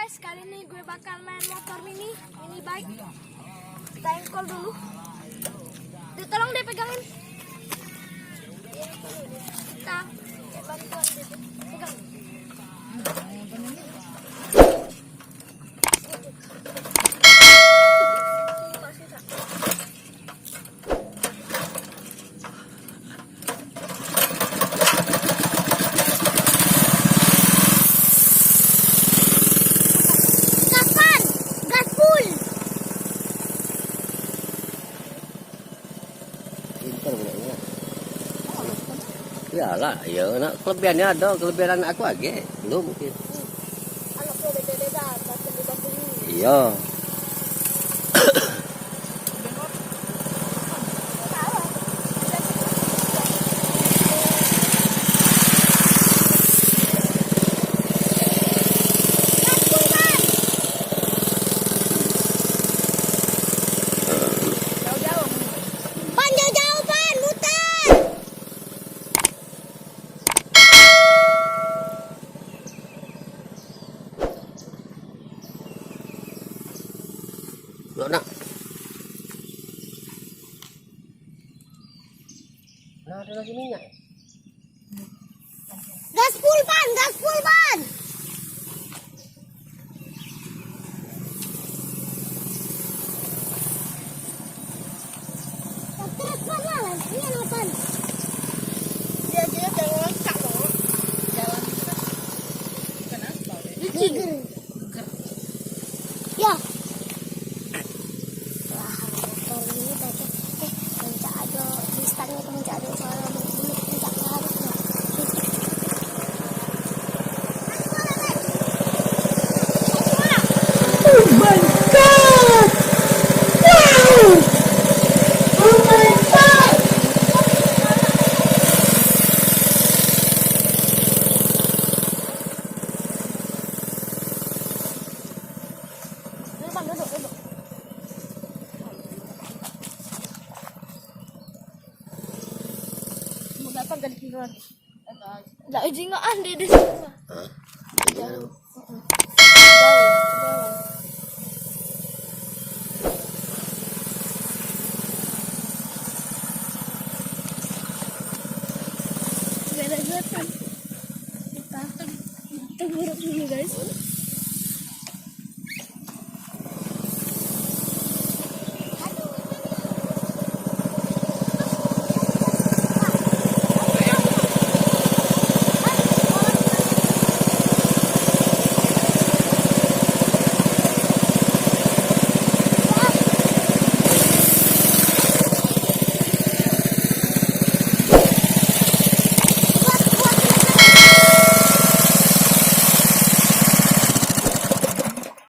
guys, kali ini gue bakal main motor mini bike. Kita engkol dulu. Tolong deh pegangin. Kita bantuan deh. Pegang. Iyalah, ya, nah, kelebihannya ada, kelebihan aku aja, belum mungkin. Anaknya beda-beda, bahasa dibantuin. Iya. Loh, nak. Nah, ada lagi minyak. Gas full ban, gas full ban. Terus mana? Ini apa? Dia jalan lengkap loh. Jalan bukan aspal ya. Geger. Ya. Oh my god! Wow! Oh my god! Duduk. Mau datang ke tiduran. Enggak jingaan deh di sana. Hah? Jauh. Beda-beda kan. Kita buruk dulu guys.